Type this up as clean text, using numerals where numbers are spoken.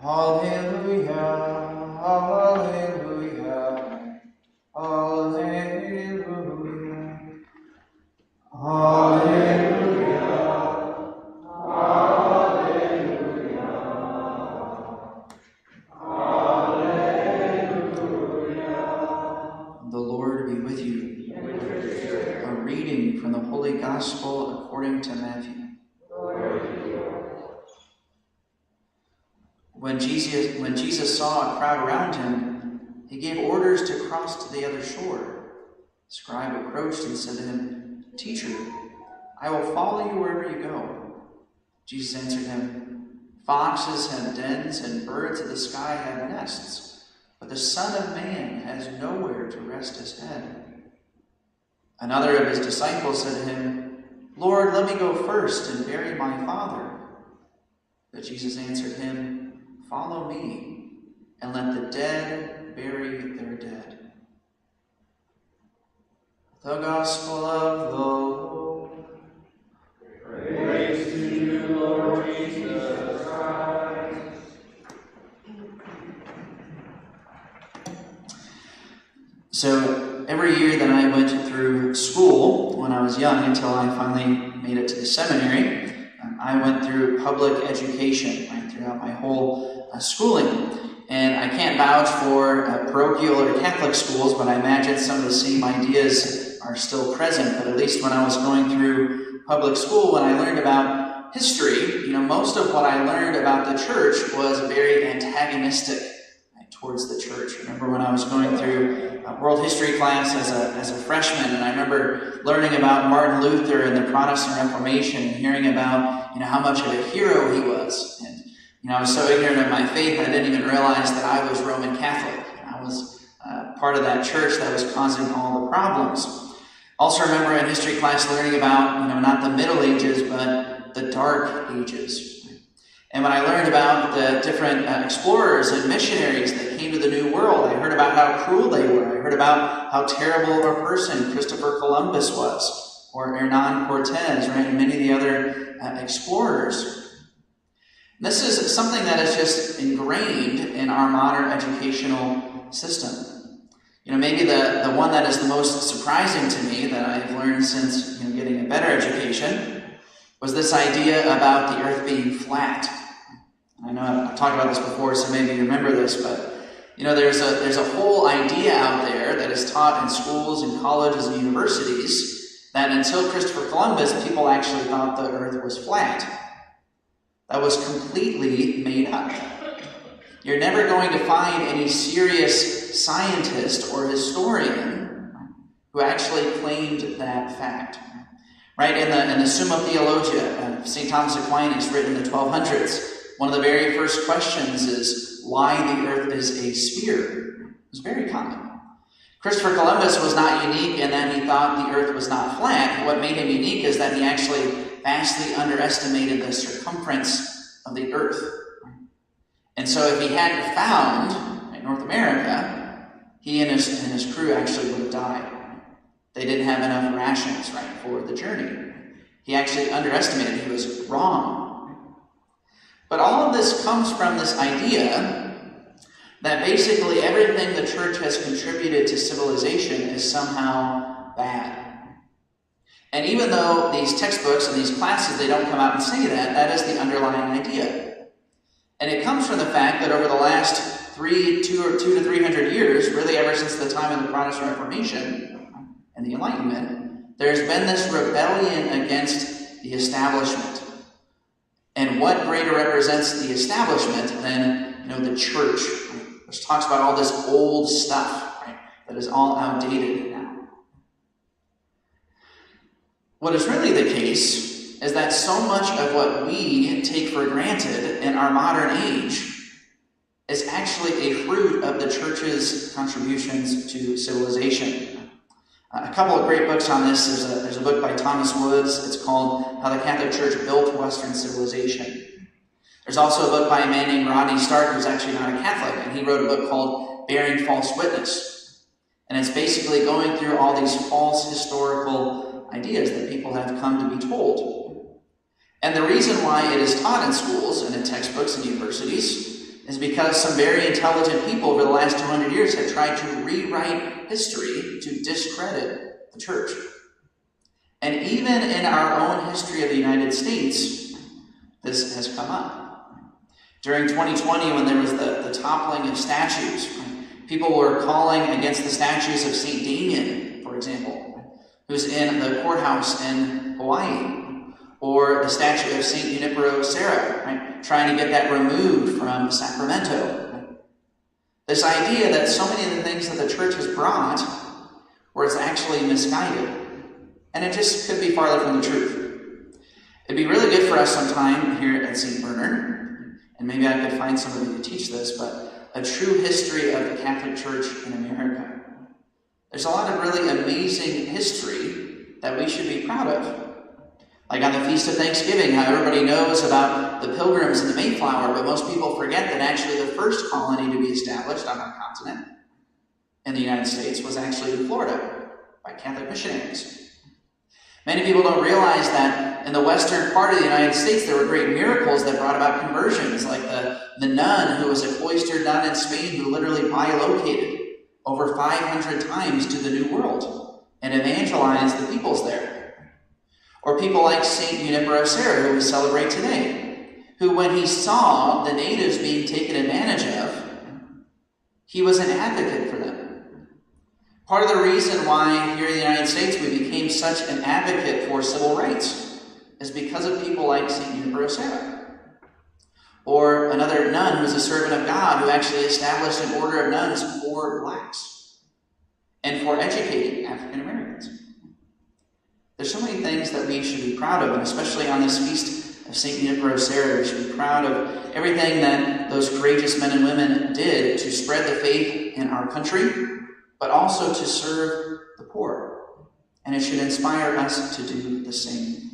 Hallelujah, hallelujah, hallelujah, hallelujah, hallelujah, hallelujah. The Lord be with you. A reading from the Holy Gospel according to Matthew. When Jesus saw a crowd around him, he gave orders to cross to the other shore. The scribe approached and said to him, "Teacher, I will follow you wherever you go." Jesus answered him, "Foxes have dens and birds of the sky have nests, but the Son of Man has nowhere to rest his head." Another of his disciples said to him, "Lord, let me go first and bury my father." But Jesus answered him, "Follow me, and let the dead bury their dead." The Gospel of the Lord. Praise to you, Lord Jesus Christ. So every year that I went through school when I was young, until I finally made it to the seminary, I went through public education throughout my whole schooling. And I can't vouch for parochial or Catholic schools, but I imagine some of the same ideas are still present. But at least when I was going through public school, when I learned about history, most of what I learned about the church was very antagonistic towards the church. I remember when I was going through world history class as a freshman, and I remember learning about Martin Luther and the Protestant Reformation, and hearing about how much of a hero he was. And I was so ignorant of my faith, I didn't even realize that I was Roman Catholic. I was part of that church that was causing all the problems. Also remember in history class learning about, not the Middle Ages, but the Dark Ages. And when I learned about the different explorers and missionaries that came to the New World, I heard about how cruel they were. I heard about how terrible of a person Christopher Columbus was, or Hernán Cortés, and many of the other explorers. This is something that is just ingrained in our modern educational system. Maybe the one that is the most surprising to me that I've learned since getting a better education was this idea about the earth being flat. I know I've talked about this before, so maybe you remember this, but there's a whole idea out there that is taught in schools and colleges and universities that until Christopher Columbus, people actually thought the earth was flat. That was completely made up. You're never going to find any serious scientist or historian who actually claimed that fact. In the Summa Theologia, St. Thomas Aquinas, written in the 1200s, one of the very first questions is why the earth is a sphere. It was very common. Christopher Columbus was not unique in that he thought the earth was not flat. What made him unique is that he actually vastly underestimated the circumference of the earth. And so if he hadn't found North America, he and his crew actually would have died. They didn't have enough rations, for the journey. He actually underestimated. He was wrong. But all of this comes from this idea that basically everything the church has contributed to civilization is somehow bad. And even though these textbooks and these classes, they don't come out and say that, that is the underlying idea. And it comes from the fact that over the last 200 to 300 years, really ever since the time of the Protestant Reformation and the Enlightenment, there's been this rebellion against the establishment. And what greater represents the establishment than, the church, which talks about all this old stuff, that is all outdated now. What is really the case is that so much of what we take for granted in our modern age is actually a fruit of the church's contributions to civilization. A couple of great books on this. There's a book by Thomas Woods. It's called How the Catholic Church Built Western Civilization. There's also a book by a man named Rodney Stark, who's actually not a Catholic, and he wrote a book called Bearing False Witness. And it's basically going through all these false historical ideas that people have come to be told. And the reason why it is taught in schools and in textbooks and universities is because some very intelligent people over the last 200 years have tried to rewrite history to discredit the church. And even in our own history of the United States, this has come up. During 2020, when there was the toppling of statues, people were calling against the statues of St. Damien, for example, who's in the courthouse in Hawaii, or the statue of St. Junipero Serra, right? Trying to get that removed from Sacramento. Right? This idea that so many of the things that the church has brought where it's actually misguided. And it just could be farther from the truth. It'd be really good for us sometime here at St. Bernard, and maybe I could find somebody to teach this, but a true history of the Catholic Church in America. There's a lot of really amazing history that we should be proud of. Like on the Feast of Thanksgiving, how everybody knows about the Pilgrims and the Mayflower, but most people forget that actually the first colony to be established on our continent in the United States was actually in Florida by Catholic missionaries. Many people don't realize that in the western part of the United States there were great miracles that brought about conversions, like the nun who was a cloistered nun in Spain who literally bilocated over 500 times to the New World and evangelized the peoples there. Or people like St. Junipero Serra, who we celebrate today, who when he saw the natives being taken advantage of, he was an advocate for them. Part of the reason why here in the United States we became such an advocate for civil rights is because of people like St. Junipero Serra. Or another nun who was a servant of God who actually established an order of nuns for blacks and for educating African Americans. There's so many things that we should be proud of, and especially on this Feast of St. Junipero Serra, we should be proud of everything that those courageous men and women did to spread the faith in our country, but also to serve the poor. And it should inspire us to do the same.